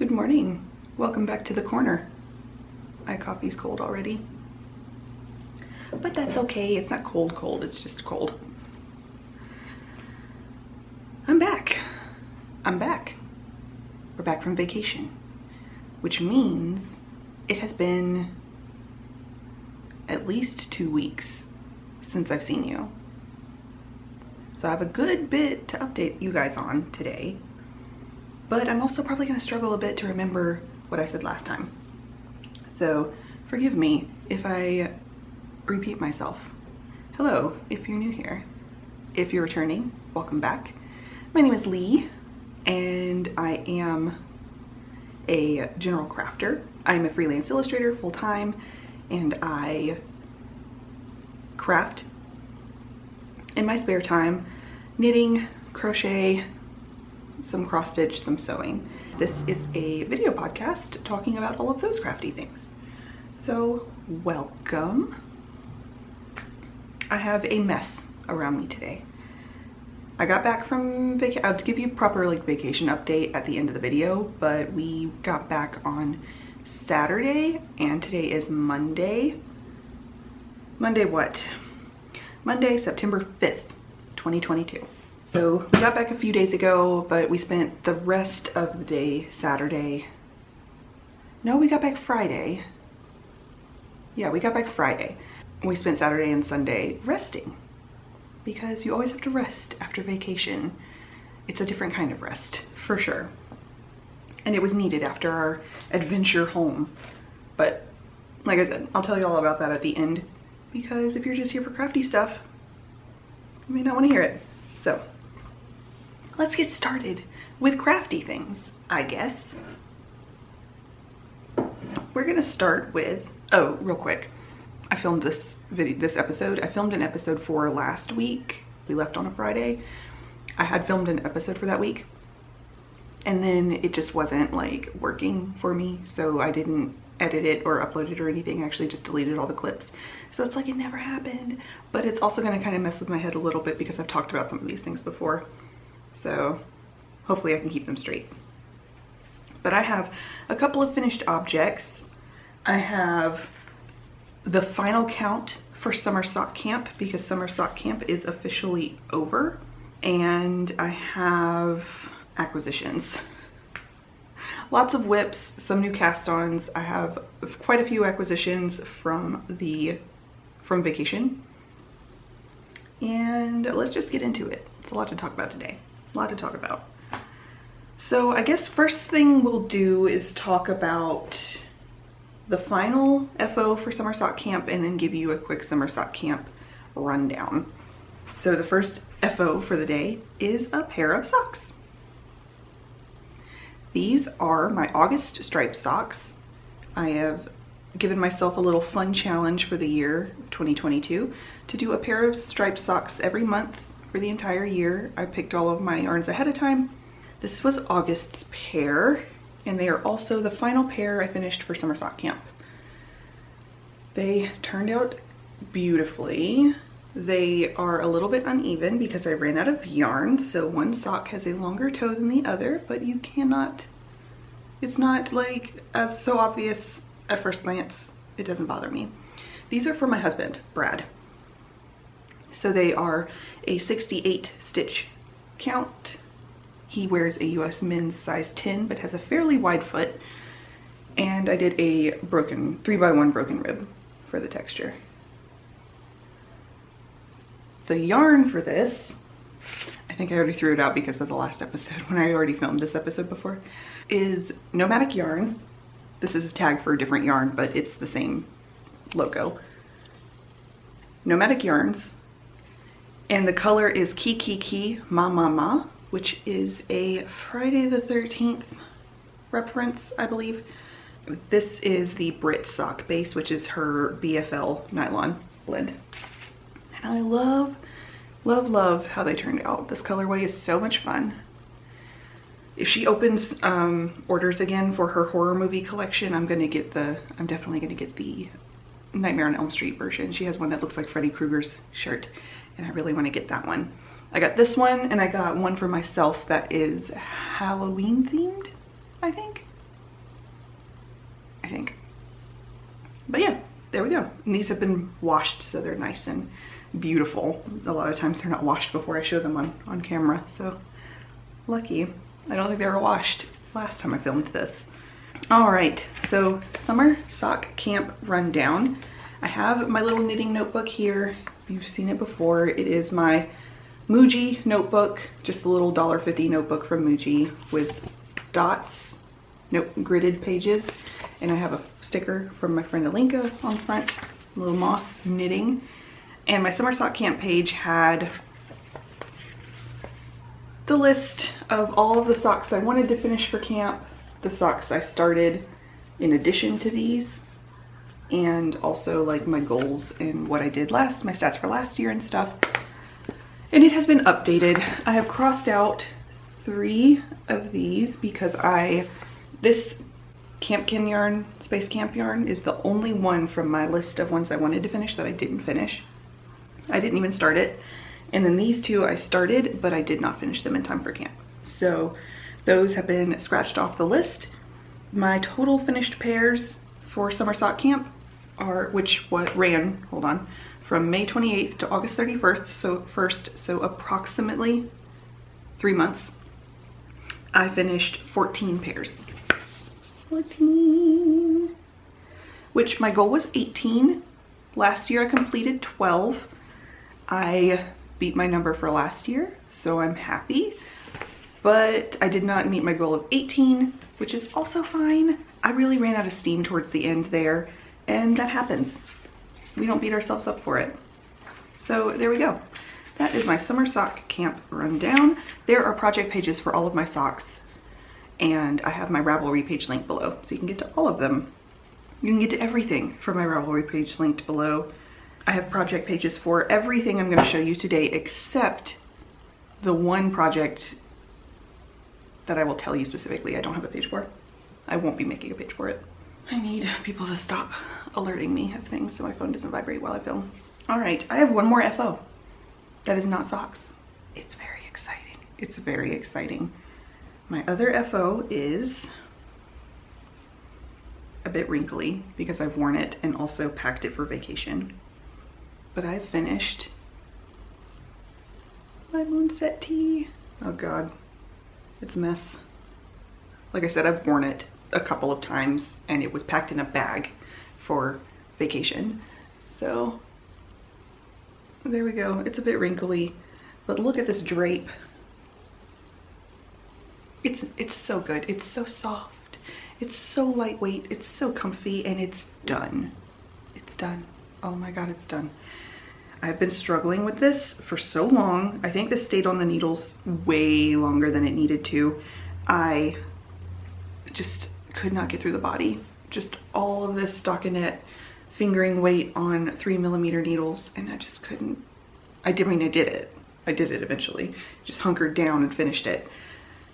Good morning. Welcome back to the corner. My coffee's cold already. But that's okay. It's not cold, it's just cold. I'm back. We're back from vacation, which means it has been at least 2 weeks since I've seen you. So I have a good bit to update you guys on today, but I'm also probably gonna struggle a bit to remember what I said last time. So forgive me if I repeat myself. Hello, if you're new here. If you're returning, welcome back. My name is Leigh, and I am a general crafter. I'm a freelance illustrator full-time, and I craft in my spare time, knitting, crochet, some cross stitch, some sewing. This is a video podcast talking about all of those crafty things. So welcome. I have a mess around me today. I got back from vacation. I'll give you proper vacation update at the end of the video, but we got back on Saturday and today is Monday. Monday what? Monday, September 5th, 2022. So we got back a few days ago, but we spent the rest of the day Saturday. No, we got back Friday. Yeah, we got back Friday. We spent Saturday and Sunday resting because you always have to rest after vacation. It's a different kind of rest, for sure. And it was needed after our adventure home. But like I said, I'll tell you all about that at the end, because if you're just here for crafty stuff, you may not want to hear it. So let's get started with crafty things, I guess. We're gonna start with, oh, real quick. I filmed this episode. I filmed an episode for last week. We left on a Friday. I had filmed an episode for that week, and then it just wasn't working for me, so I didn't edit it or upload it or anything. I actually just deleted all the clips. So it's it never happened, but it's also gonna kind of mess with my head a little bit because I've talked about some of these things before. So hopefully I can keep them straight. But I have a couple of finished objects. I have the final count for summer sock camp because summer sock camp is officially over, and I have acquisitions. Lots of whips, some new cast-ons. I have quite a few acquisitions from vacation, and let's just get into it. It's a lot to talk about today. A lot to talk about. So I guess first thing we'll do is talk about the final FO for summer sock camp and then give you a quick summer sock camp rundown. So the first FO for the day is a pair of socks. These are my August striped socks. I have given myself a little fun challenge for the year 2022 to do a pair of striped socks every month for the entire year. I picked all of my yarns ahead of time. This was August's pair, and they are also the final pair I finished for summer sock camp. They turned out beautifully. They are a little bit uneven because I ran out of yarn, so one sock has a longer toe than the other, but you cannot, it's not as so obvious at first glance. It doesn't bother me. These are for my husband, Brad. So they are a 68 stitch count. He wears a US men's size 10, but has a fairly wide foot. And I did a 3x1 broken rib for the texture. The yarn for this, I think I already threw it out because of the last episode when I already filmed this episode before, is Nomadic Yarns. This is a tag for a different yarn, but it's the same logo. Nomadic Yarns. And the color is Ki Ma Ma Ma, which is a Friday the 13th reference, I believe. This is the Brit sock base, which is her BFL nylon blend. And I love, love, love how they turned out. This colorway is so much fun. If she opens orders again for her horror movie collection, I'm definitely gonna get the Nightmare on Elm Street version. She has one that looks like Freddy Krueger's shirt, and I really want to get that one. I got this one, and I got one for myself that is Halloween themed, I think. think. But yeah, there we go. And these have been washed, so they're nice and beautiful. A lot of times they're not washed before I show them on camera, so lucky. I don't think they were washed last time I filmed this. All right, so summer sock camp rundown. I have my little knitting notebook here. You've seen it before. It is my Muji notebook, just a little $1.50 notebook from Muji with dots, gridded pages. And I have a sticker from my friend Alinka on the front, a little moth knitting. And my summer sock camp page had the list of all of the socks I wanted to finish for camp, the socks I started in addition to these, and also like my goals and what I did my stats for last year and stuff. And it has been updated. I have crossed out 3 of these because this Campkin yarn, Space Camp yarn, is the only one from my list of ones I wanted to finish that I didn't finish. I didn't even start it. And then these 2 I started, but I did not finish them in time for camp. So those have been scratched off the list. My total finished pairs for summer sock camp are, ran from May 28th to August 31st, so approximately 3 months. I finished 14 pairs. 14, which my goal was 18. Last year I completed 12. I beat my number for last year, so I'm happy, but I did not meet my goal of 18, which is also fine. I really ran out of steam towards the end there, and that happens. We don't beat ourselves up for it. So there we go. That is my summer sock camp rundown. There are project pages for all of my socks, and I have my Ravelry page linked below, so you can get to all of them. You can get to everything from my Ravelry page linked below. I have project pages for everything I'm going to show you today, except the one project that I will tell you specifically I don't have a page for. I won't be making a page for it. I need people to stop alerting me of things so my phone doesn't vibrate while I film. All right, I have one more FO that is not socks. It's very exciting. It's very exciting. My other FO is a bit wrinkly because I've worn it and also packed it for vacation. But I've finished my Moonset Tee. Oh God, it's a mess. Like I said, I've worn it a couple of times and it was packed in a bag for vacation. So there we go. It's a bit wrinkly, but look at this drape. It's so good. It's so soft. It's so lightweight. It's so comfy, and it's done. It's done. Oh my God, it's done. I've been struggling with this for so long. I think this stayed on the needles way longer than it needed to. I just could not get through the body. Just all of this stockinette fingering weight on 3mm needles, and I just couldn't. I did it. I did it eventually. Just hunkered down and finished it.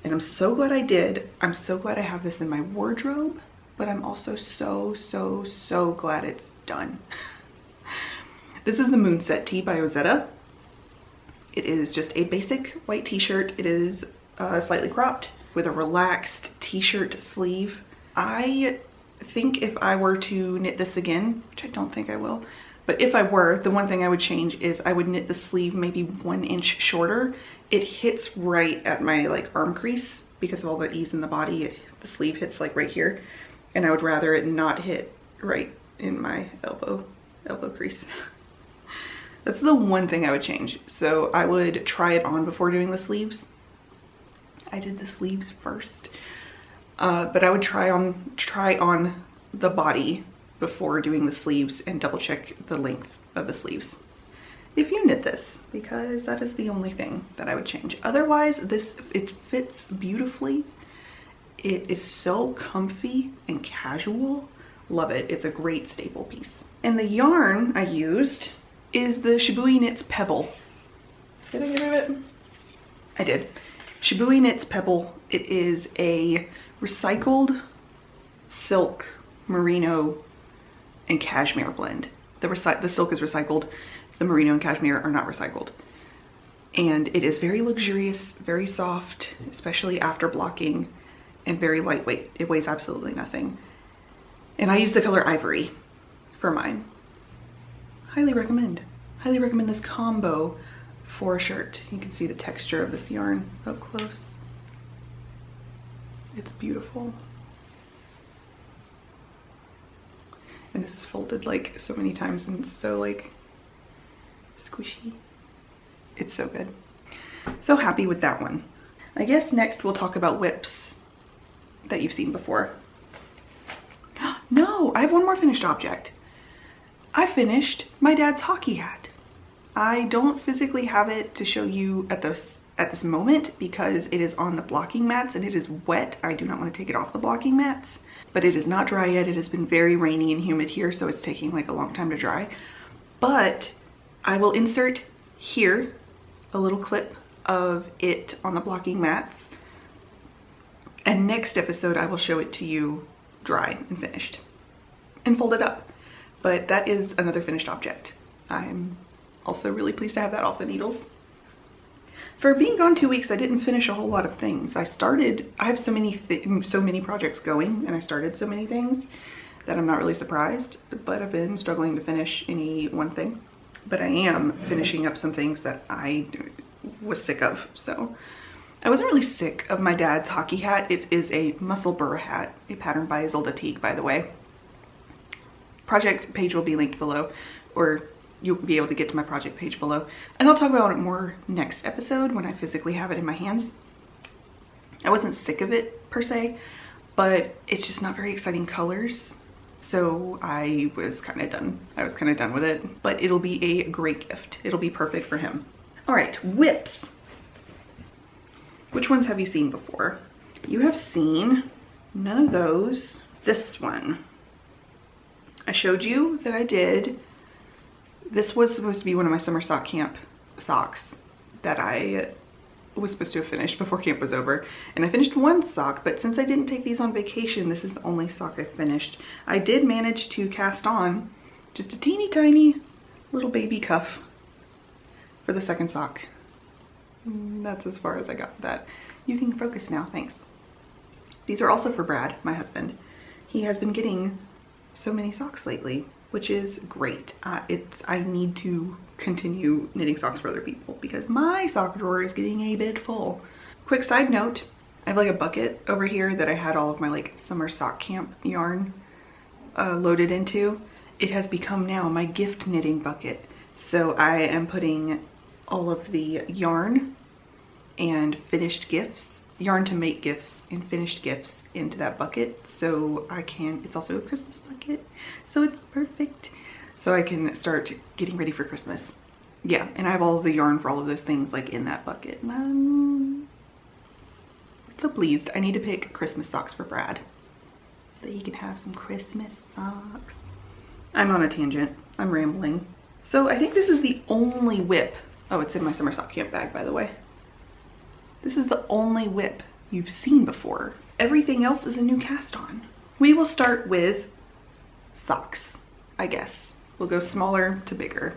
And I'm so glad I did. I'm so glad I have this in my wardrobe, but I'm also so glad it's done. This is the Moonset Tee by Ozetta. It is just a basic white t-shirt. It is slightly cropped with a relaxed t-shirt sleeve. I think if I were to knit this again, which I don't think I will, but if I were, the one thing I would change is I would knit the sleeve maybe 1 inch shorter. It hits right at my like arm crease because of all the ease in the body. The sleeve hits like right here, and I would rather it not hit right in my elbow crease. That's the one thing I would change. So I would try it on before doing the sleeves. I did the sleeves first, but I would try on the body before doing the sleeves and double check the length of the sleeves if you knit this, because that is the only thing that I would change. Otherwise, it fits beautifully. It is so comfy and casual. Love it. It's a great staple piece. And the yarn I used is the Shibui Knits Pebble. Did I get rid of it? I did. Shibui Knits Pebble. It is a recycled silk, merino, and cashmere blend. The silk is recycled. The merino and cashmere are not recycled. And it is very luxurious, very soft, especially after blocking, and very lightweight. It weighs absolutely nothing. And I use the color Ivory for mine. Highly recommend. Highly recommend this combo for a shirt. You can see the texture of this yarn up close. It's beautiful. And this is folded like so many times and it's so like squishy. It's so good. So happy with that one. I guess next we'll talk about whips that you've seen before. No, I have one more finished object. I finished my dad's hockey hat. I don't physically have it to show you at this moment because it is on the blocking mats and it is wet. I do not want to take it off the blocking mats, but it is not dry yet. It has been very rainy and humid here, so it's taking like a long time to dry. But I will insert here a little clip of it on the blocking mats. And next episode, I will show it to you dry and finished and folded up. But that is another finished object. I'm also really pleased to have that off the needles. For being gone 2 weeks, I didn't finish a whole lot of things. I have so many projects going and I started so many things that I'm not really surprised, but I've been struggling to finish any one thing. But I am finishing up some things that I was sick of. So I wasn't really sick of my dad's hockey hat. It is a muscle burr hat, a pattern by Isolde Teague, by the way. Project page will be linked below, or you'll be able to get to my project page below. And I'll talk about it more next episode when I physically have it in my hands. I wasn't sick of it per se, but it's just not very exciting colors. So I was kind of done. I was kind of done with it, but it'll be a great gift. It'll be perfect for him. All right, whips. Which ones have you seen before? You have seen none of those. This one. I showed you that I did. This was supposed to be one of my summer sock camp socks that I was supposed to have finished before camp was over. And I finished one sock, but since I didn't take these on vacation, this is the only sock I finished. I did manage to cast on just a teeny tiny little baby cuff for the second sock. That's as far as I got with that. You can focus now, thanks. These are also for Brad, my husband. He has been getting so many socks lately, which is great. I need to continue knitting socks for other people because my sock drawer is getting a bit full. Quick side note, I have like a bucket over here that I had all of my like summer sock camp yarn loaded into. It has become now my gift knitting bucket. So I am putting all of the yarn and finished gifts, yarn to make gifts and finished gifts into that bucket. So I can, it's also a Christmas bucket, so it's perfect. So I can start getting ready for Christmas. Yeah, and I have all of the yarn for all of those things like in that bucket. And I'm so pleased. I need to pick Christmas socks for Brad so that he can have some Christmas socks. I'm on a tangent, I'm rambling. So I think this is the only whip. Oh, it's in my summer sock camp bag, by the way. This is the only whip you've seen before. Everything else is a new cast on. We will start with socks, I guess. We'll go smaller to bigger.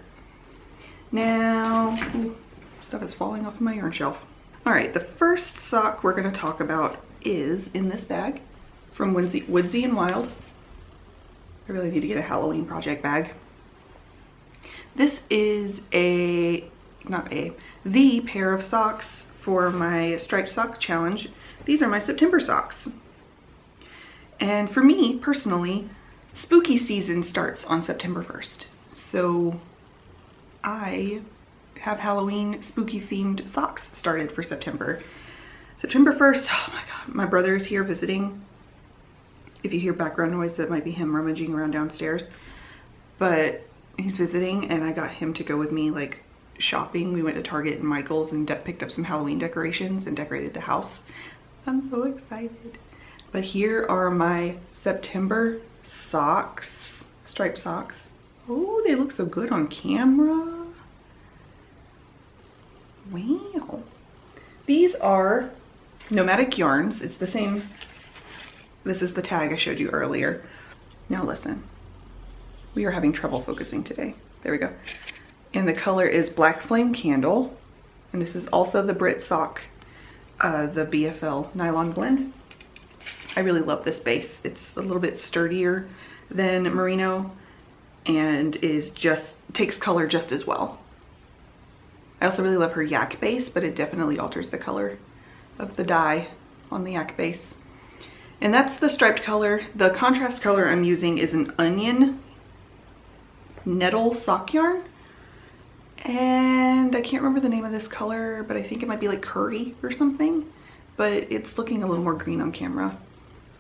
Now, ooh, stuff is falling off of my yarn shelf. All right, the first sock we're gonna talk about is in this bag from Woodsy and Wild. I really need to get a Halloween project bag. This is the pair of socks for my striped sock challenge. These are my September socks. And for me personally, spooky season starts on September 1st. So I have Halloween spooky themed socks started for September. September 1st, oh my God, my brother is here visiting. If you hear background noise, that might be him rummaging around downstairs. But he's visiting and I got him to go with me like shopping. We went to Target and Michael's and picked up some Halloween decorations and decorated the house. I'm so excited. But here are my September socks, striped socks. Oh, they look so good on camera. Wow. These are Nomadic Yarns. It's the same. This is the tag I showed you earlier. Now listen, we are having trouble focusing today. There we go. And the color is Black Flame Candle. And this is also the Brit sock, the BFL nylon blend. I really love this base. It's a little bit sturdier than merino and takes color just as well. I also really love her yak base, but it definitely alters the color of the dye on the yak base. And that's the striped color. The contrast color I'm using is an onion nettle sock yarn. And I can't remember the name of this color, but I think it might be like curry or something. But it's looking a little more green on camera.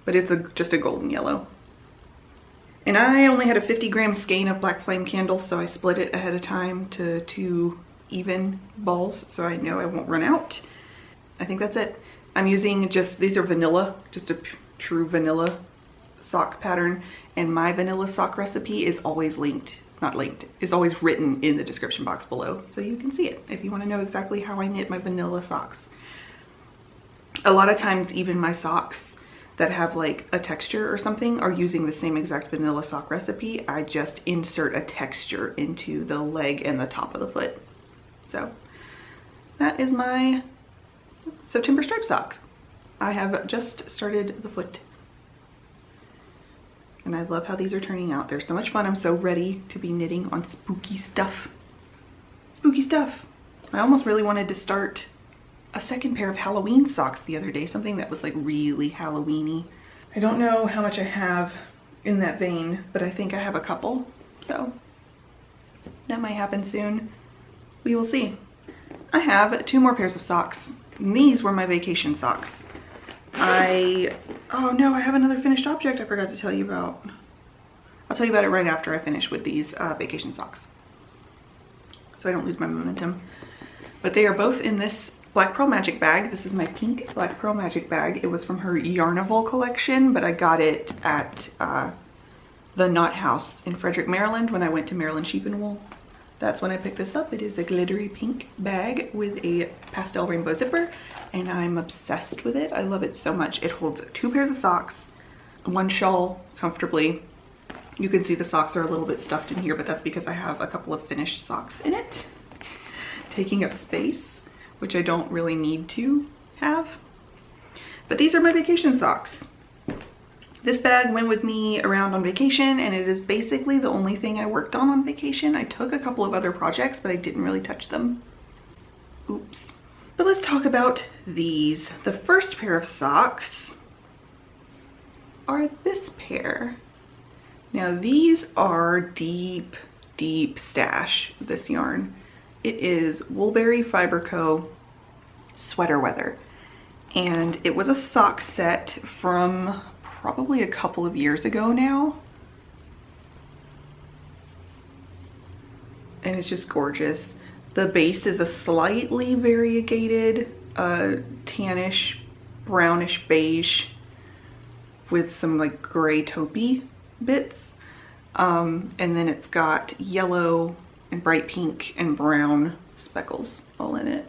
But it's just a golden yellow. And I only had a 50-gram skein of Black Flame candles, so I split it ahead of time to 2 even balls, so I know I won't run out. I think that's it. I'm using these are vanilla, just a true vanilla sock pattern, and my vanilla sock recipe is always is always written in the description box below, so you can see it if you want to know exactly how I knit my vanilla socks. A lot of times even my socks that have like a texture or something are using the same exact vanilla sock recipe. I just insert a texture into the leg and the top of the foot. So that is my September stripe sock. I have just started the foot. And I love how these are turning out. They're so much fun. I'm so ready to be knitting on spooky stuff. Spooky stuff. I almost really wanted to start a second pair of Halloween socks the other day, something that was like really Halloween-y. I don't know how much I have in that vein, but I think I have a couple, so that might happen soon. We will see. I have 2 more pairs of socks. And these were my vacation socks. Oh no, I have another finished object I forgot to tell you about. I'll tell you about it right after I finish with these vacation socks, so I don't lose my momentum. But they are both in this Black Pearl Magic bag. This is my pink Black Pearl Magic bag. It was from her Yarnival collection, but I got it at the Knot House in Frederick, Maryland when I went to Maryland Sheep and Wool. That's when I picked this up. It is a glittery pink bag with a pastel rainbow zipper, and I'm obsessed with it. I love it so much. It holds 2 pairs of socks, 1 shawl comfortably. You can see the socks are a little bit stuffed in here, but that's because I have a couple of finished socks in it, taking up space, which I don't really need to have. But these are my vacation socks. This bag went with me around on vacation, and it is basically the only thing I worked on vacation. I took a couple of other projects, but I didn't really touch them. Oops. But let's talk about these. The first pair of socks are this pair. Now these are deep, deep stash, this yarn. It is Woolberry Fiber Co. Sweater Weather. And it was a sock set from probably a couple of years ago now. And it's just gorgeous. The base is a slightly variegated, tannish, brownish beige with some like gray taupey bits. And then it's got yellow and bright pink and brown speckles all in it.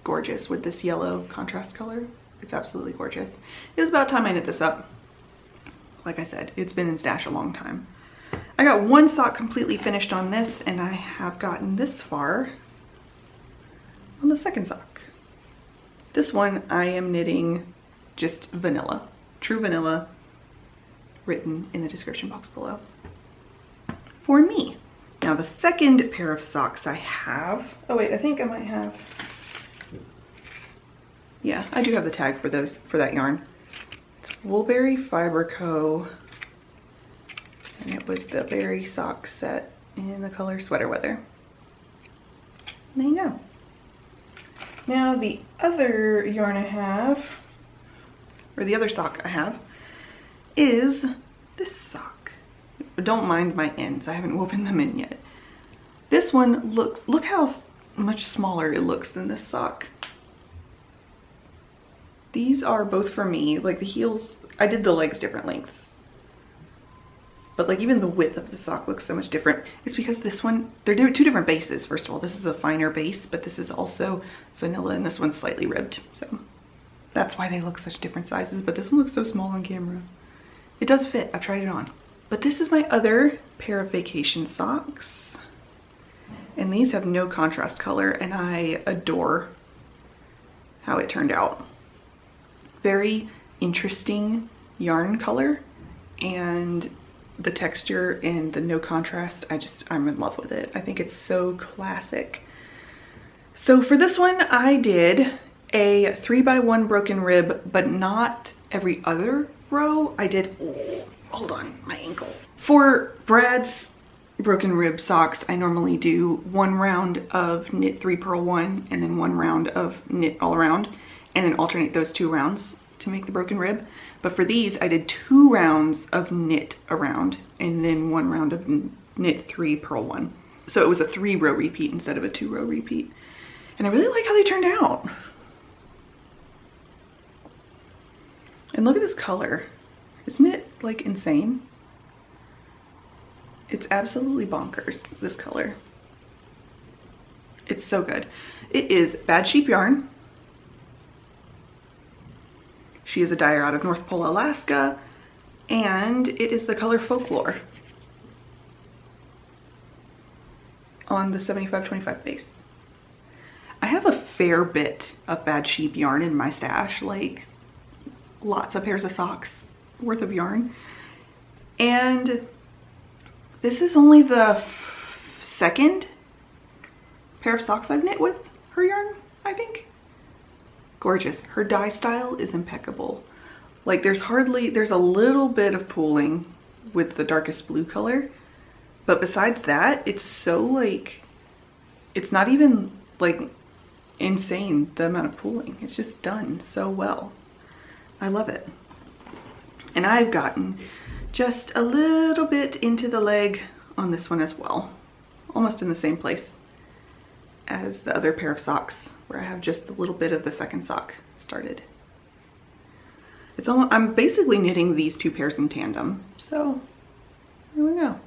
Gorgeous with this yellow contrast color. It's absolutely gorgeous. It was about time I knit this up. Like I said, it's been in stash a long time. I got 1 sock completely finished on this, and I have gotten this far on the second sock. This one I am knitting just vanilla, true vanilla, written in the description box below. For me. Now the second pair of socks I have, oh wait, I think I might have, yeah, I do have the tag for that yarn. It's Woolberry Fiber Co. And it was the berry sock set in the color Sweater Weather. There you go. Now the other yarn I have, or the other sock I have, is this sock. Don't mind my ends, I haven't woven them in yet. This one look how much smaller it looks than this sock. These are both for me, like the heels, I did the legs different lengths. But like even the width of the sock looks so much different. It's because this one, they're 2 different bases. First of all, this is a finer base, but this is also vanilla and this one's slightly ribbed. So that's why they look such different sizes, but this one looks so small on camera. It does fit, I've tried it on. But this is my other pair of vacation socks. And these have no contrast color, and I adore how it turned out. Very interesting yarn color, and the texture and the no contrast, I'm in love with it. I think it's so classic. So for this one, I did a 3x1 broken rib, but not every other row. I did, oh, hold on, my ankle. For Brad's broken rib socks, I normally do 1 round of knit 3 purl 1 and then 1 round of knit all around, and then alternate those 2 rounds to make the broken rib. But for these, I did 2 rounds of knit around and then 1 round of knit 3 purl 1. So it was a 3-row repeat instead of a 2-row repeat. And I really like how they turned out. And look at this color. Isn't it like insane? It's absolutely bonkers, this color. It's so good. It is Bad Sheep yarn. She is a dyer out of North Pole, Alaska, and it is the color Folklore on the 75/25 base. I have a fair bit of Bad Sheep yarn in my stash, like lots of pairs of socks worth of yarn. And this is only the 2nd pair of socks I've knit with her yarn, I think. Gorgeous. Her dye style is impeccable. Like there's a little bit of pooling with the darkest blue color, but besides that, it's so like, it's not even like insane the amount of pooling. It's just done so well. I love it. And I've gotten just a little bit into the leg on this one as well. Almost in the same place as the other pair of socks, where I have just a little bit of the 2nd sock started. I'm basically knitting these 2 pairs in tandem. So here we go.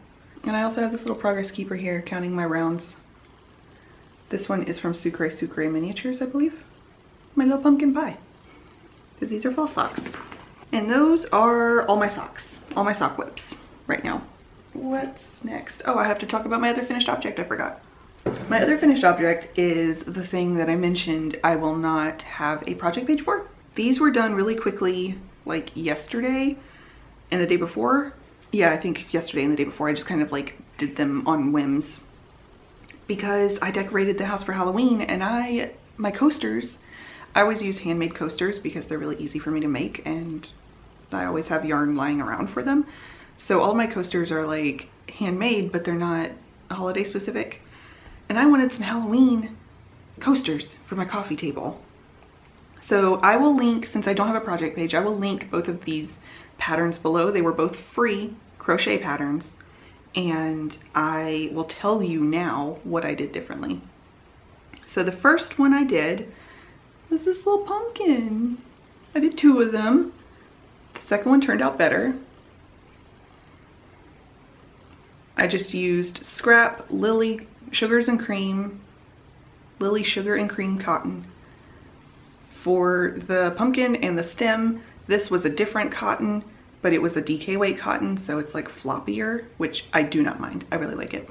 And I also have this little progress keeper here counting my rounds. This one is from Sucre Miniatures, I believe. My little pumpkin pie. Because these are fall socks. And those are all my socks. All my sock whips right now. What's next? Oh, I have to talk about my other finished object, I forgot. My other finished object is the thing that I mentioned I will not have a project page for. These were done really quickly, like yesterday and the day before. Yeah, I think yesterday and the day before. I just kind of like did them on whims because I decorated the house for Halloween, and my coasters, I always use handmade coasters because they're really easy for me to make, and I always have yarn lying around for them. So all my coasters are like handmade, but they're not holiday specific. And I wanted some Halloween coasters for my coffee table. So I will link, since I don't have a project page, I will link both of these patterns below. They were both free crochet patterns, and I will tell you now what I did differently. So the first one I did was this little pumpkin. I did 2 of them. The second one turned out better. I just used scrap Lily Sugar and Cream cotton for the pumpkin and the stem. This was a different cotton, but it was a DK weight cotton, so it's like floppier, which I do not mind. I really like it.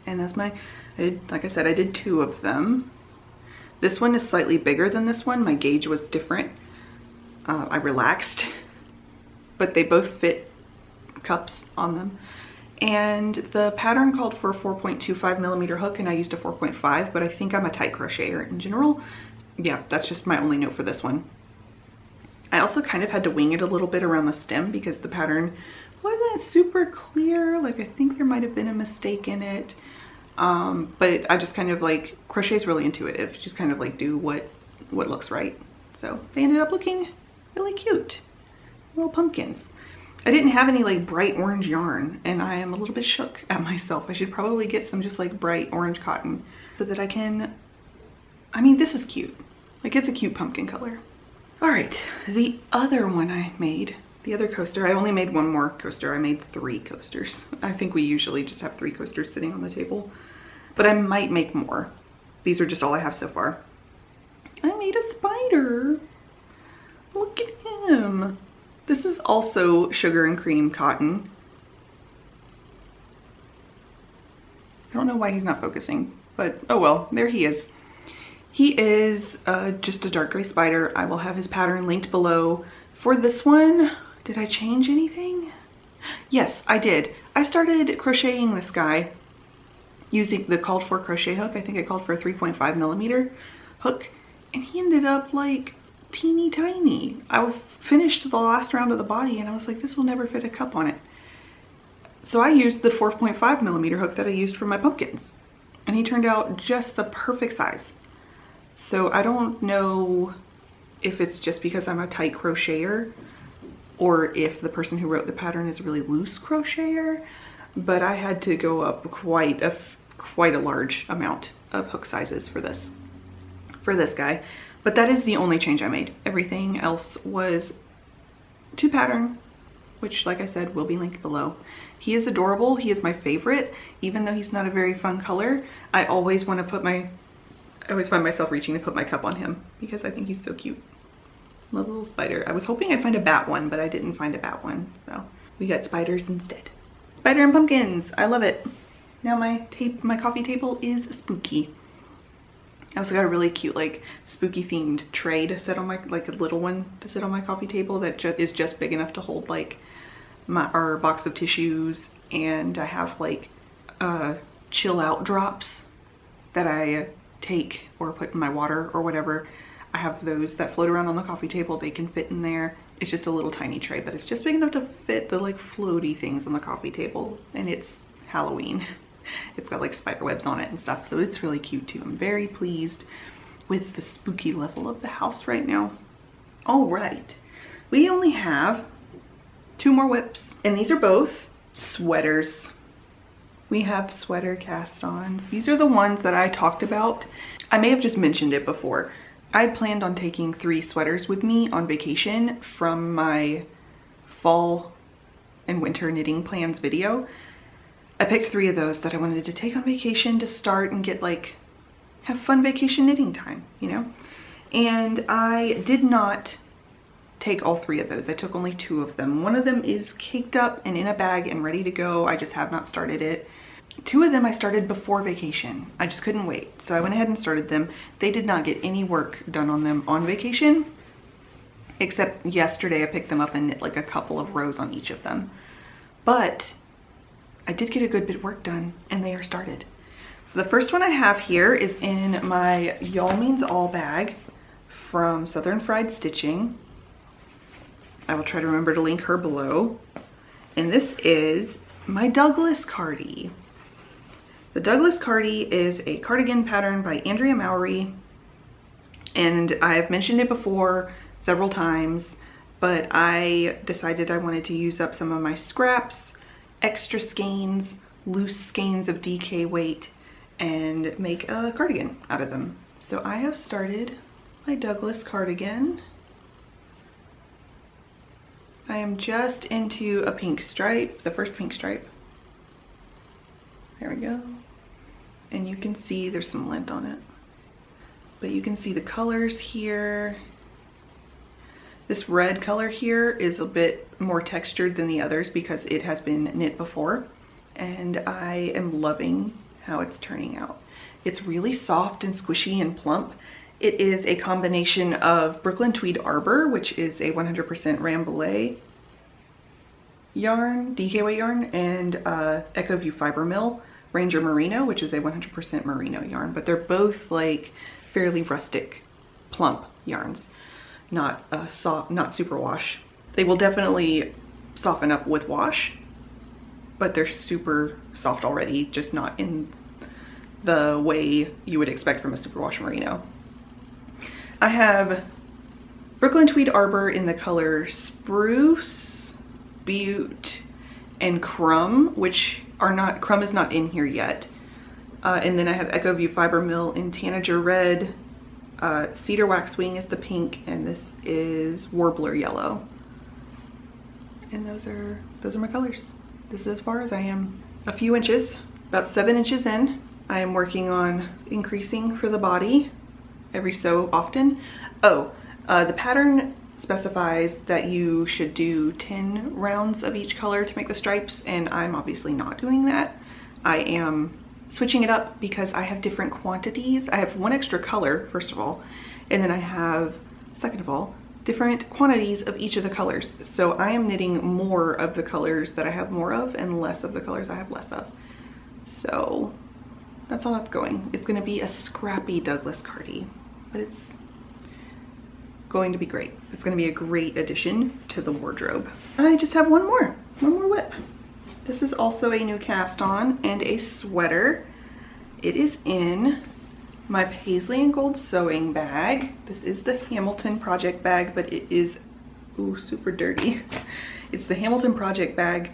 And that's like I said, I did 2 of them. This one is slightly bigger than this one. My gauge was different. I relaxed, but they both fit cups on them. And the pattern called for a 4.25 millimeter hook, and I used a 4.5, but I think I'm a tight crocheter in general. Yeah, that's just my only note for this one. I also kind of had to wing it a little bit around the stem because the pattern wasn't super clear. Like I think there might have been a mistake in it. But I just kind of like, crochet is really intuitive. Just kind of like do what looks right. So they ended up looking really cute. Little pumpkins. I didn't have any like bright orange yarn, and I am a little bit shook at myself. I should probably get some just like bright orange cotton so that I can, I mean, this is cute. Like it's a cute pumpkin color. All right, the other one I made, the other coaster, I only made 1 more coaster. I made 3 coasters. I think we usually just have 3 coasters sitting on the table, but I might make more. These are just all I have so far. I made a spider. Look at him. This is also Sugar and Cream cotton. I don't know why he's not focusing, but oh well, there he is. He is just a dark gray spider. I will have his pattern linked below. For this one, did I change anything? Yes, I did. I started crocheting this guy using the called for crochet hook. I think I called for a 3.5 millimeter hook, and he ended up like teeny tiny. I finished the last round of the body and I was like, this will never fit a cup on it. So I used the 4.5 millimeter hook that I used for my pumpkins, and he turned out just the perfect size. So I don't know if it's just because I'm a tight crocheter or if the person who wrote the pattern is a really loose crocheter, but I had to go up quite a large amount of hook sizes for this guy. But that is the only change I made. Everything else was to pattern, which, like I said, will be linked below. He is adorable. He is my favorite, even though he's not a very fun color. I always want to put I always find myself reaching to put my cup on him because I think he's so cute. Love a little spider. I was hoping I'd find a bat one, but I didn't find a bat one, so we got spiders instead. Spider and pumpkins. I love it. Now my coffee table is spooky. I also got a really cute, like, spooky themed tray to sit on my, like a little one to sit on my coffee table that is just big enough to hold like our box of tissues, and I have like chill out drops that I take or put in my water or whatever. I have those that float around on the coffee table. They can fit in there. It's just a little tiny tray, but it's just big enough to fit the like floaty things on the coffee table, and it's Halloween. It's got like spider webs on it and stuff, so it's really cute too. I'm very pleased with the spooky level of the house right now. All right, we only have 2 more whips, and these are both sweaters. We have sweater cast-ons. These are the ones that I talked about. I may have just mentioned it before. I had planned on taking 3 sweaters with me on vacation from my fall and winter knitting plans video. I picked 3 of those that I wanted to take on vacation to start and get like, have fun vacation knitting time, you know? And I did not take all 3 of those. I took only 2 of them. One of them is caked up and in a bag and ready to go. I just have not started it. 2 of them I started before vacation. I just couldn't wait. So I went ahead and started them. They did not get any work done on them on vacation, except yesterday I picked them up and knit like a couple of rows on each of them. But I did get a good bit of work done, and they are started. So the first one I have here is in my Y'all Means All bag from Southern Fried Stitching. I will try to remember to link her below. And this is my Douglas Cardi. The Douglas Cardi is a cardigan pattern by Andrea Mowry, and I've mentioned it before several times, but I decided I wanted to use up some of my scraps, extra skeins, loose skeins of DK weight, and make a cardigan out of them. So I have started my Douglas cardigan. I am just into a pink stripe, the first pink stripe. There we go. And you can see there's some lint on it, but you can see the colors here. This red color here is a bit more textured than the others because it has been knit before, and I am loving how it's turning out. It's really soft and squishy and plump. It is a combination of Brooklyn Tweed Arbor, which is a 100% Rambouillet yarn, DK weight yarn, and Echo View Fiber Mill Ranger Merino, which is a 100% merino yarn, but they're both like fairly rustic, plump yarns. Not soft, not super wash. They will definitely soften up with wash, but they're super soft already, just not in the way you would expect from a superwash merino. I have Brooklyn Tweed Arbor in the color Spruce, Butte, and Crumb, which are not, Crumb is not in here yet. And then I have Echo View Fiber Mill in Tanager Red, Cedar Waxwing is the pink, and this is Warbler Yellow. And those are my colors. This is as far as I am. A few inches, about 7 inches in. I am working on increasing for the body every so often. Oh, the pattern specifies that you should do 10 rounds of each color to make the stripes, and I'm obviously not doing that. I am switching it up because I have different quantities. I have one extra color, first of all, and then I have, second of all, different quantities of each of the colors. So I am knitting more of the colors that I have more of and less of the colors I have less of. So that's how that's going. It's gonna be a scrappy Douglas Cardi, but it's going to be great. It's gonna be a great addition to the wardrobe. I just have one more whip. This is also a new cast on and a sweater. It is in my Paisley and Gold sewing bag. This is the Hamilton project bag, but it is, ooh, super dirty. It's the Hamilton project bag,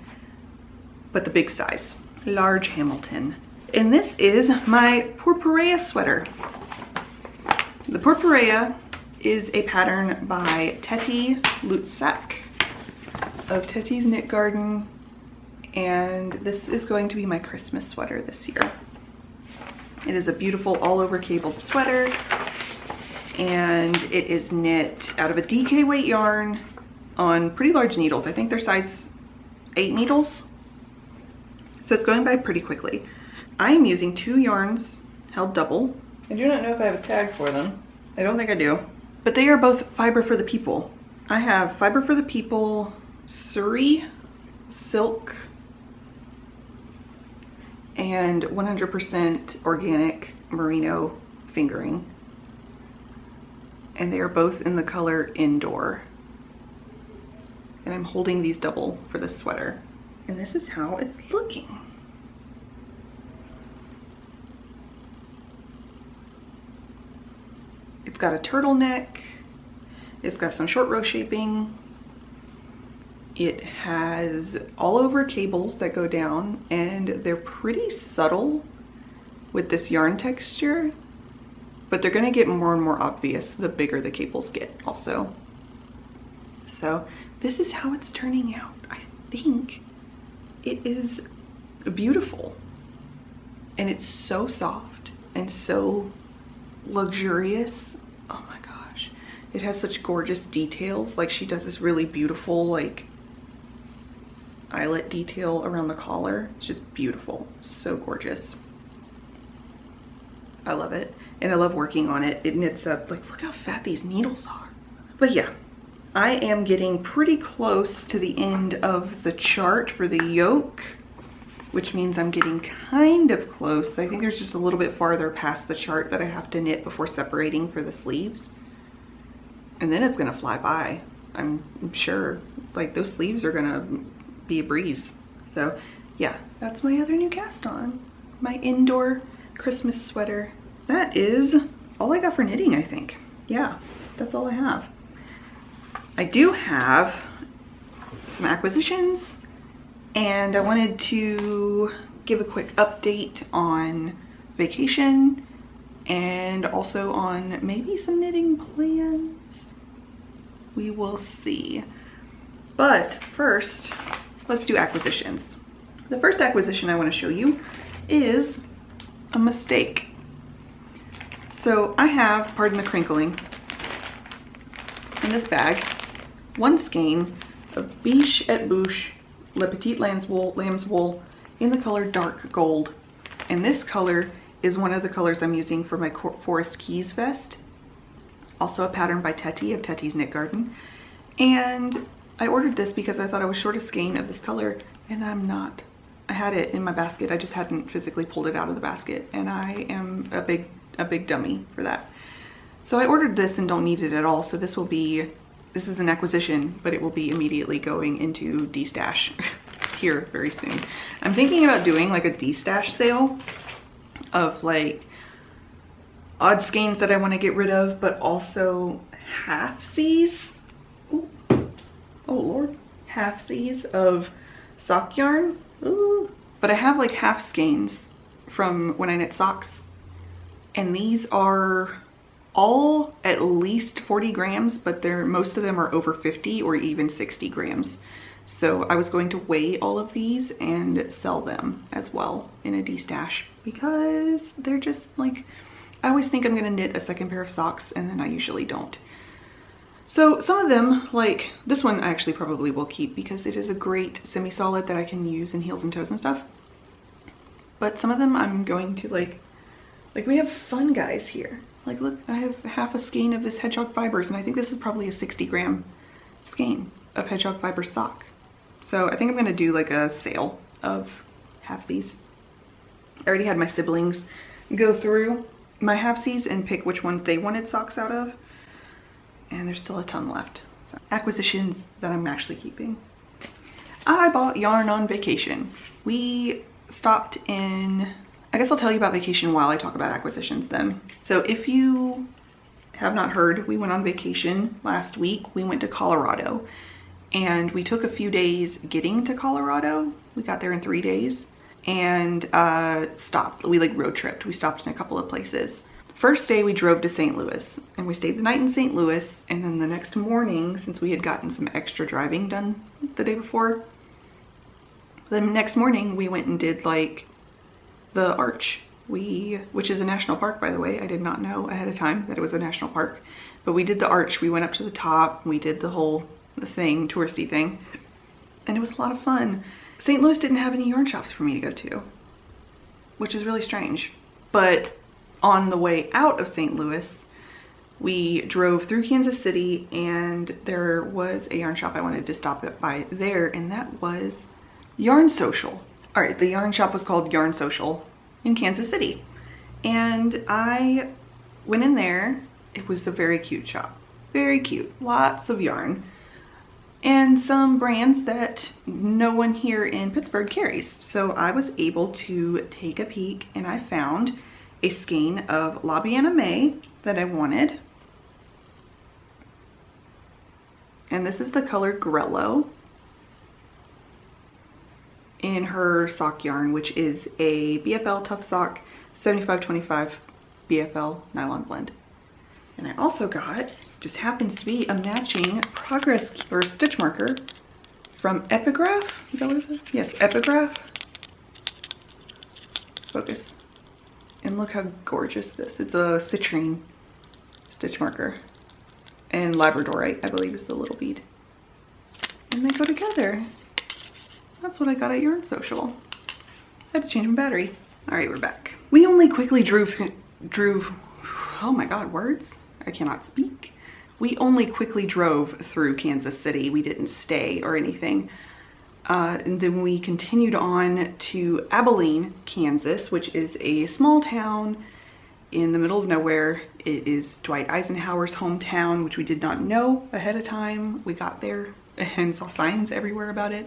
but the big size, large Hamilton. And this is my Porporea sweater. The Porporea is a pattern by Teti Lutsak of Teti's Knit Garden, and this is going to be my Christmas sweater this year. It is a beautiful all over cabled sweater, and it is knit out of a DK weight yarn on pretty large needles. I think they're size 8 needles. So it's going by pretty quickly. I am using 2 yarns held double. I do not know if I have a tag for them. I don't think I do. But they are both Fiber for the People. I have Fiber for the People Surrey silk and 100% organic merino fingering. And they are both in the color Indoor. And I'm holding these double for this sweater. And this is how it's looking. It's got a turtleneck. It's got some short row shaping. It has all over cables that go down, and they're pretty subtle with this yarn texture, but they're gonna get more and more obvious the bigger the cables get also. So this is how it's turning out. I think it is beautiful, and it's so soft and so luxurious. Oh my gosh. It has such gorgeous details. Like, she does this really beautiful like eyelet detail around the collar. It's just beautiful, so gorgeous. I love it, and I love working on it. It knits up, like, look how fat these needles are. But yeah, I am getting pretty close to the end of the chart for the yoke, which means I'm getting kind of close. I think there's just a little bit farther past the chart that I have to knit before separating for the sleeves, and then it's gonna fly by. I'm sure, like, those sleeves are gonna be a breeze. So yeah, that's my other new cast on, my Indoor Christmas sweater. That is all I got for knitting, I think. Yeah, that's all I have. I do have some acquisitions, and I wanted to give a quick update on vacation and also on maybe some knitting plans. We will see. But first, let's do acquisitions. The first acquisition I want to show you is a mistake. So I have, pardon the crinkling, in this bag, one skein of Biche et Bouche Le Petit Lamb's Wool in the color Dark Gold. And this color is one of the colors I'm using for my Forest Keys vest. Also a pattern by Teti of Teti's Knit Garden. And I ordered this because I thought I was short a skein of this color, and I'm not. I had it in my basket, I just hadn't physically pulled it out of the basket, and I am a big dummy for that. So I ordered this and don't need it at all, so this is an acquisition, but it will be immediately going into D-stash here very soon. I'm thinking about doing like a D-stash sale of like odd skeins that I want to get rid of, but also Halfsies. Oh Lord, Halfsies of sock yarn. Ooh. But I have like half skeins from when I knit socks, and these are all at least 40 grams, but most of them are over 50 or even 60 grams. So I was going to weigh all of these and sell them as well in a D-stash, because they're just like, I always think I'm gonna knit a second pair of socks and then I usually don't. So some of them, like this one, I actually probably will keep because it is a great semi-solid that I can use in heels and toes and stuff. But some of them I'm going to like we have fun guys here. Like look, I have half a skein of this hedgehog fibers, and I think this is probably a 60-gram skein of hedgehog fiber sock. So I think I'm gonna do like a sale of Halfsies. I already had my siblings go through my Halfsies and pick which ones they wanted socks out of. And there's still a ton left. So acquisitions that I'm actually keeping. I bought yarn on vacation. We stopped in, I guess I'll tell you about vacation while I talk about acquisitions then. So if you have not heard, we went on vacation last week. We went to Colorado and we took a few days getting to Colorado. We got there in 3 days and stopped. We like road tripped. We stopped in a couple of places. First day we drove to St. Louis and we stayed the night in St. Louis, and then the next morning, since we had gotten some extra driving done the day before, the next morning we went and did like the Arch, which is a national park, by the way. I did not know ahead of time that it was a national park, but we did the Arch. We went up to the top, we did the whole thing, touristy thing, and it was a lot of fun. St. Louis didn't have any yarn shops for me to go to, which is really strange. But on the way out of St. Louis, we drove through Kansas City and there was a yarn shop I wanted to stop by there, and that was Yarn Social. All right, the yarn shop was called Yarn Social in Kansas City. And I went in there. It was a very cute shop, very cute, lots of yarn and some brands that no one here in Pittsburgh carries. So I was able to take a peek and I found a skein of La Biana May that I wanted. And this is the color Grello in her sock yarn, which is a BFL Tough Sock 75/25 BFL nylon blend. And I also got, just happens to be a matching progress or stitch marker from Epigraph. Is that what it is? Yes, Epigraph. Focus. And look how gorgeous this. It's a citrine stitch marker. And Labradorite, I believe, is the little bead. And they go together. That's what I got at Yarn Social. I had to change my battery. All right, we're back. We only quickly drove, oh my God, words? I cannot speak. We only quickly drove through Kansas City. We didn't stay or anything. And then we continued on to Abilene, Kansas, which is a small town in the middle of nowhere. It is Dwight Eisenhower's hometown, which we did not know ahead of time. We got there and saw signs everywhere about it.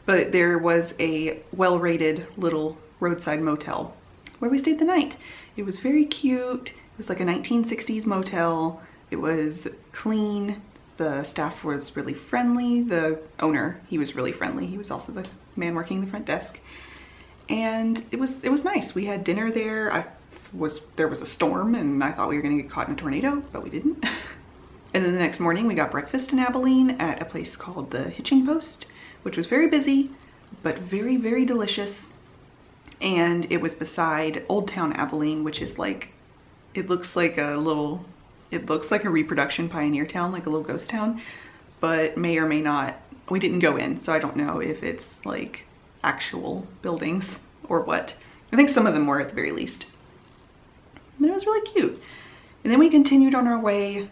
But there was a well-rated little roadside motel where we stayed the night. It was very cute. It was like a 1960s motel. It was clean. The staff was really friendly. The owner, he was really friendly. He was also the man working the front desk. And it was nice. We had dinner there. There was a storm and I thought we were gonna get caught in a tornado, but we didn't. And then the next morning we got breakfast in Abilene at a place called the Hitching Post, which was very busy, but very, very delicious. And it was beside Old Town Abilene, which is like, it looks like a reproduction pioneer town, like a little ghost town, but may or may not. We didn't go in, so I don't know if it's like actual buildings or what. I think some of them were at the very least. But it was really cute. And then we continued on our way.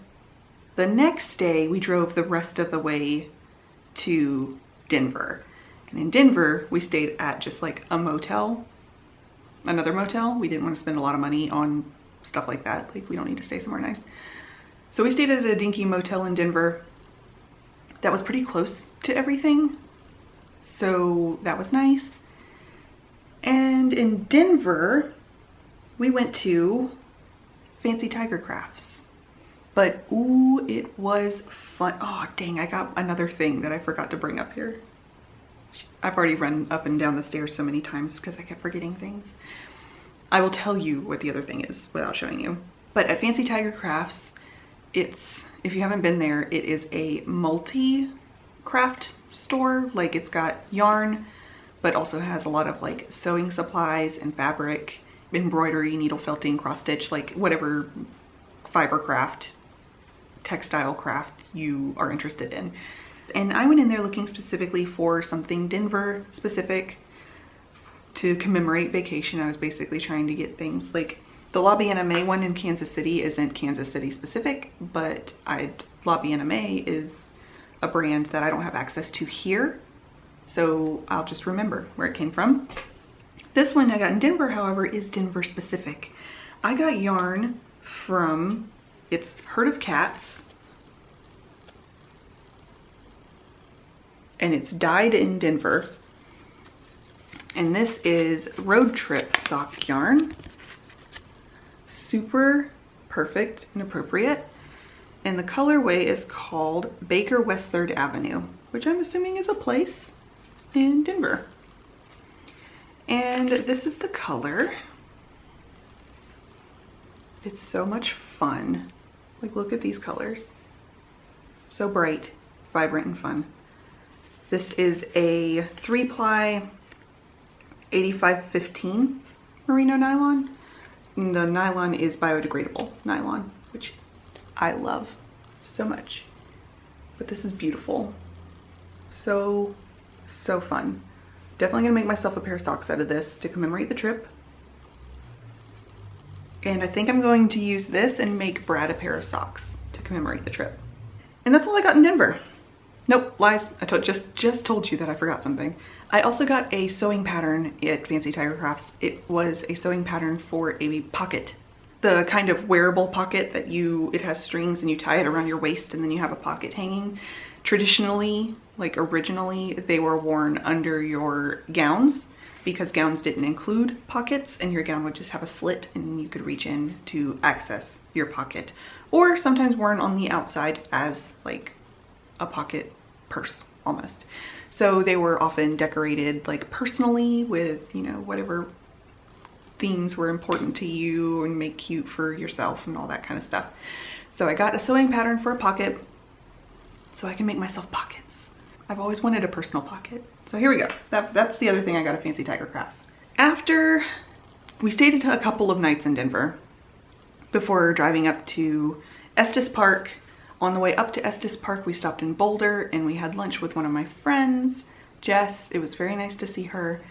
The next day, we drove the rest of the way to Denver. And in Denver, we stayed at just like a motel, another motel. We didn't want to spend a lot of money on stuff like that. Like, we don't need to stay somewhere nice. So we stayed at a dinky motel in Denver that was pretty close to everything. So that was nice. And in Denver, we went to Fancy Tiger Crafts. But ooh, it was fun. Oh dang, I got another thing that I forgot to bring up here. I've already run up and down the stairs so many times because I kept forgetting things. I will tell you what the other thing is without showing you. But at Fancy Tiger Crafts, if you haven't been there, it is a multi-craft store. Like, it's got yarn, but also has a lot of like sewing supplies and fabric, embroidery, needle felting, cross stitch, like whatever fiber craft, textile craft you are interested in. And I went in there looking specifically for something Denver specific to commemorate vacation. I was basically trying to get things like the Lobby NMA one in Kansas City isn't Kansas City specific, but Lobby NMA is a brand that I don't have access to here. So I'll just remember where it came from. This one I got in Denver, however, is Denver specific. I got yarn from, it's Herd of Cats, and it's dyed in Denver. And this is Road Trip sock yarn. Super perfect and appropriate. And the colorway is called Baker West 3rd Avenue, which I'm assuming is a place in Denver. And this is the color. It's so much fun. Like, look at these colors. So bright, vibrant, and fun. This is a 3-ply 8515 merino nylon. And the nylon is biodegradable nylon, which I love so much. But this is beautiful. So fun. Definitely gonna make myself a pair of socks out of this to commemorate the trip. And I think I'm going to use this and make Brad a pair of socks to commemorate the trip. And that's all I got in Denver. Nope, lies. I just told you that I forgot something. I also got a sewing pattern at Fancy Tiger Crafts. It was a sewing pattern for a pocket. The kind of wearable pocket that it has strings and you tie it around your waist and then you have a pocket hanging. Traditionally, like originally, they were worn under your gowns because gowns didn't include pockets and your gown would just have a slit and you could reach in to access your pocket. Or sometimes worn on the outside as like a pocket purse almost. So they were often decorated like personally with, you know, whatever themes were important to you and make cute for yourself and all that kind of stuff. So I got a sewing pattern for a pocket so I can make myself pockets. I've always wanted a personal pocket. So here we go. That's the other thing I got at Fancy Tiger Crafts. After we stayed a couple of nights in Denver before driving up to Estes Park. On the way up to Estes Park, we stopped in Boulder and we had lunch with one of my friends, Jess. It was very nice to see her.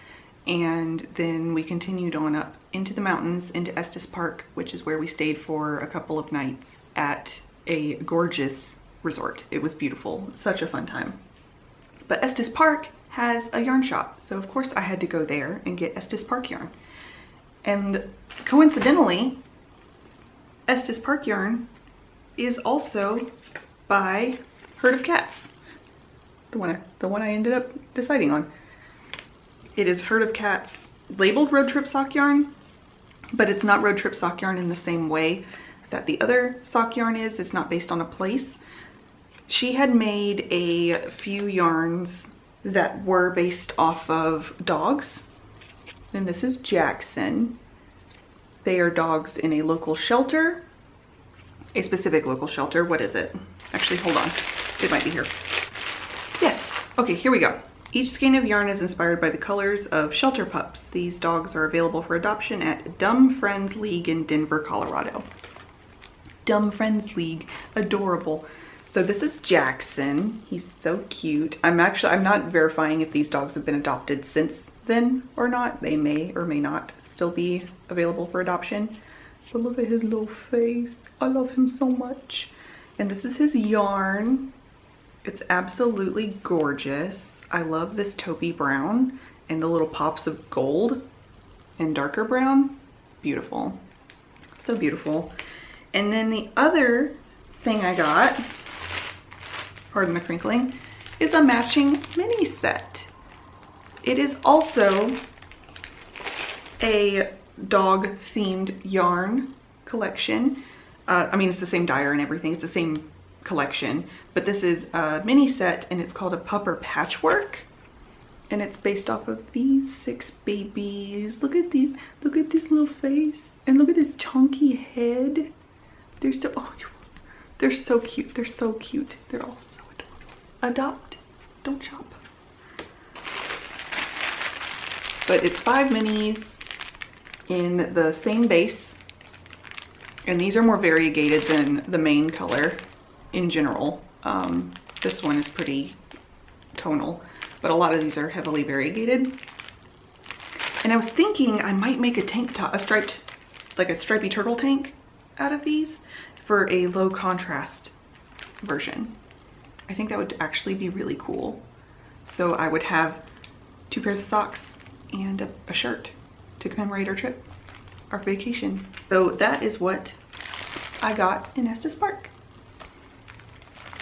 And then we continued on up into the mountains, into Estes Park, which is where we stayed for a couple of nights at a gorgeous resort. It was beautiful. Such a fun time. But Estes Park has a yarn shop. So of course I had to go there and get Estes Park yarn. And coincidentally, Estes Park yarn is also by Herd of Cats. The one I ended up deciding on. It is Herd of Cats labeled Road Trip sock yarn, but it's not Road Trip sock yarn in the same way that the other sock yarn is. It's not based on a place. She had made a few yarns that were based off of dogs. And this is Jackson. They are dogs in a local shelter. A specific local shelter. What is it? Actually, hold on. It might be here. Yes. Okay, here we go. Each skein of yarn is inspired by the colors of shelter pups. These dogs are available for adoption at Dumb Friends League in Denver, Colorado. Dumb Friends League. Adorable. So this is Jackson. He's so cute. I'm not verifying if these dogs have been adopted since then or not. They may or may not still be available for adoption. But look at his little face. I love him so much. And this is his yarn. It's absolutely gorgeous. I love this taupey brown and the little pops of gold and darker brown. Beautiful. So beautiful. And then the other thing I got, pardon the crinkling, is a matching mini set. It is also a dog themed yarn collection. I mean, it's the same dyer and everything. It's the same collection, but this is a mini set and it's called a Pupper Patchwork. And it's based off of these 6 babies. Look at these, look at this little face. And look at this chunky head. They're so, oh, they're so cute. They're so cute. They're all so adorable. Adopt, don't shop. But it's 5 minis in the same base. And these are more variegated than the main color in general. This one is pretty tonal, but a lot of these are heavily variegated. And I was thinking I might make a tank top, like a stripy turtle tank out of these for a low contrast version. I think that would actually be really cool. So I would have 2 pairs of socks and a shirt to commemorate our trip, our vacation. So that is what I got in Estes Park.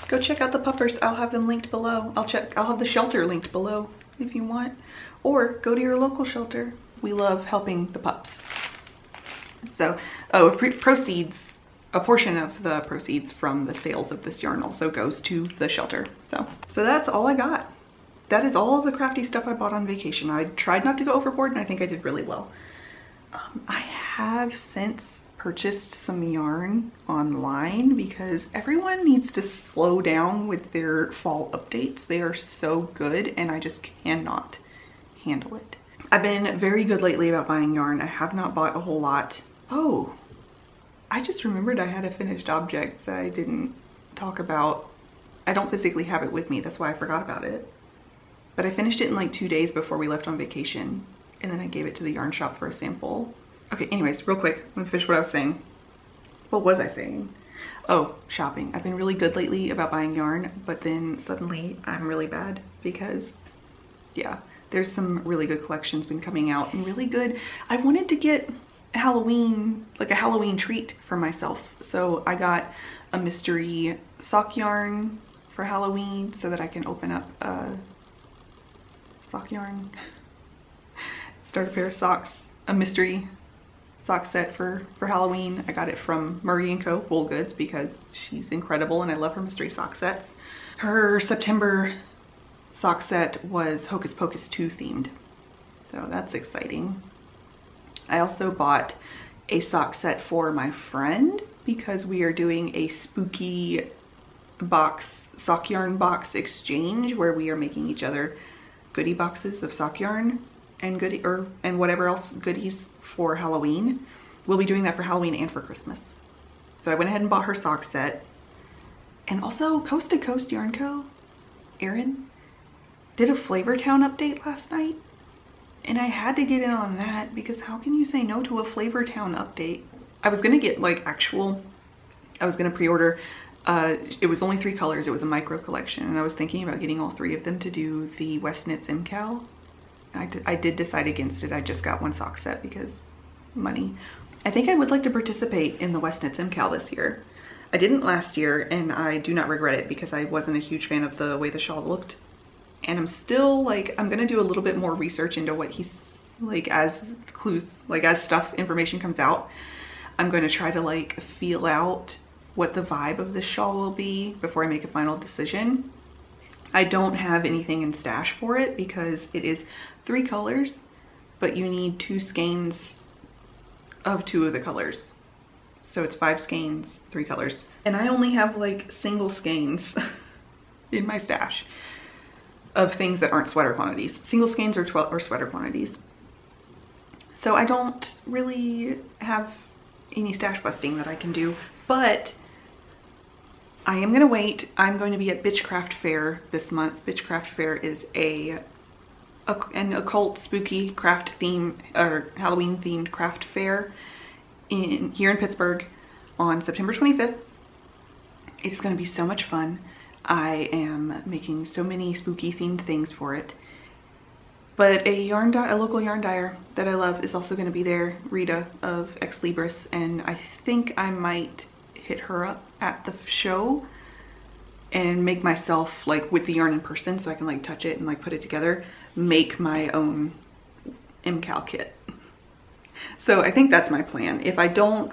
Go check out the puppers. I'll have them linked below. I'll have the shelter linked below if you want, or go to your local shelter. We love helping the pups. So, proceeds, a portion of the proceeds from the sales of this yarn also goes to the shelter. So that's all I got. That is all of the crafty stuff I bought on vacation. I tried not to go overboard, and I think I did really well. I have since purchased some yarn online because everyone needs to slow down with their fall updates. They are so good, and I just cannot handle it. I've been very good lately about buying yarn. I have not bought a whole lot. Oh, I just remembered I had a finished object that I didn't talk about. I don't physically have it with me. That's why I forgot about it. But I finished it in like 2 days before we left on vacation, and then I gave it to the yarn shop for a sample. Okay, anyways, real quick, let me finish what I was saying. What was I saying? Oh, shopping. I've been really good lately about buying yarn, but then suddenly I'm really bad because, yeah, there's some really good collections been coming out and really good. I wanted to get Halloween, like a Halloween treat for myself. So I got a mystery sock yarn for Halloween so that I can open up sock yarn, start a pair of socks, a mystery sock set for Halloween. I got it from Murray & Co. Wool Goods because she's incredible and I love her mystery sock sets. Her September sock set was Hocus Pocus 2 themed, so that's exciting. I also bought a sock set for my friend because we are doing a spooky box, sock yarn box exchange where we are making each other goodie boxes of sock yarn and and whatever else goodies for Halloween. We'll be doing that for Halloween and for Christmas. So I went ahead and bought her sock set. And also Coast to Coast Yarn Co. Erin did a Flavortown update last night. And I had to get in on that because how can you say no to a Flavortown update? I was gonna get like I was gonna pre-order, it was only 3 colors, it was a micro collection, and I was thinking about getting all 3 of them to do the WestKnits MCal. I did decide against it. I just got 1 sock set because money. I think I would like to participate in the WestKnits MCal this year. I didn't last year, and I do not regret it because I wasn't a huge fan of the way the shawl looked. And I'm still like, I'm gonna do a little bit more research into what he's like as information comes out. I'm going to try to like feel out what the vibe of this shawl will be before I make a final decision. I don't have anything in stash for it because it is 3 colors, but you need 2 skeins of 2 of the colors. So it's 5 skeins, 3 colors. And I only have like single skeins in my stash of things that aren't sweater quantities. Single skeins or sweater quantities. So I don't really have any stash busting that I can do, but I am gonna wait. I'm going to be at Bitchcraft Fair this month. Bitchcraft Fair is an occult spooky craft theme or Halloween themed craft fair here in Pittsburgh on September 25th. It is going to be so much fun. I am making so many spooky themed things for it. But a local yarn dyer that I love is also going to be there, Rita of Ex Libris, and I think I might hit her up at the show and make myself, like with the yarn in person so I can like touch it and like put it together, make my own MCal kit. So I think that's my plan. If I don't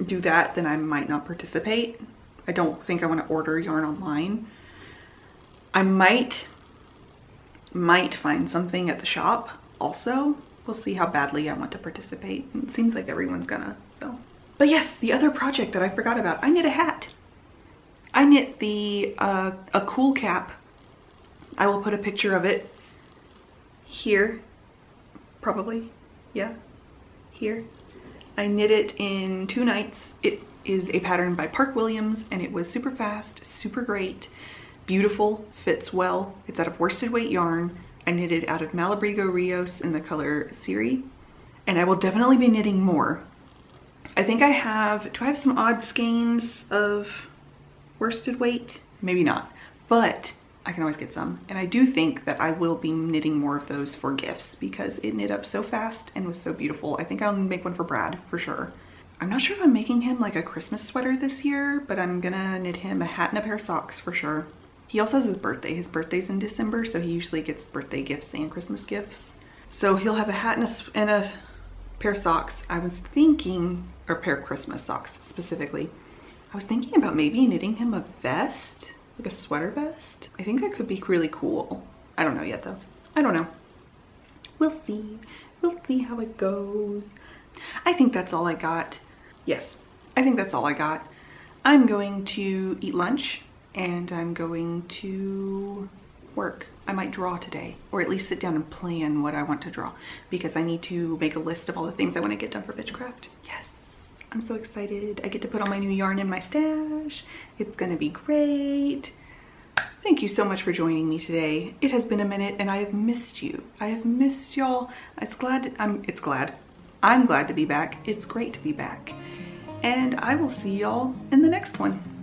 do that, then I might not participate. I don't think I want to order yarn online. I might find something at the shop also. We'll see how badly I want to participate. It seems like everyone's gonna, so. But yes, the other project that I forgot about, I knit a hat. I knit a cool cap. I will put a picture of it here, probably, yeah, here. I knit it in 2 nights. It is a pattern by Park Williams and it was super fast, super great, beautiful, fits well. It's out of worsted weight yarn. I knitted out of Malabrigo Rios in the color Siri, and I will definitely be knitting more. I think do I have some odd skeins of worsted weight? Maybe not, but I can always get some. And I do think that I will be knitting more of those for gifts because it knit up so fast and was so beautiful. I think I'll make one for Brad for sure. I'm not sure if I'm making him like a Christmas sweater this year, but I'm gonna knit him a hat and a pair of socks for sure. He also has his birthday. His birthday's in December, so he usually gets birthday gifts and Christmas gifts. So he'll have a hat and a pair of socks. I was thinking, or a pair of Christmas socks specifically. I was thinking about maybe knitting him a vest, like a sweater vest. I think that could be really cool. I don't know yet though. I don't know. We'll see. We'll see how it goes. I think that's all I got. Yes, I think that's all I got. I'm going to eat lunch and I'm going to work. I might draw today, or at least sit down and plan what I want to draw, because I need to make a list of all the things I want to get done for Bitchcraft. Yes, I'm so excited. I get to put all my new yarn in my stash. It's gonna be great. Thank you so much for joining me today. It has been a minute and I have missed you. I have missed y'all. I'm glad to be back. It's great to be back. And I will see y'all in the next one.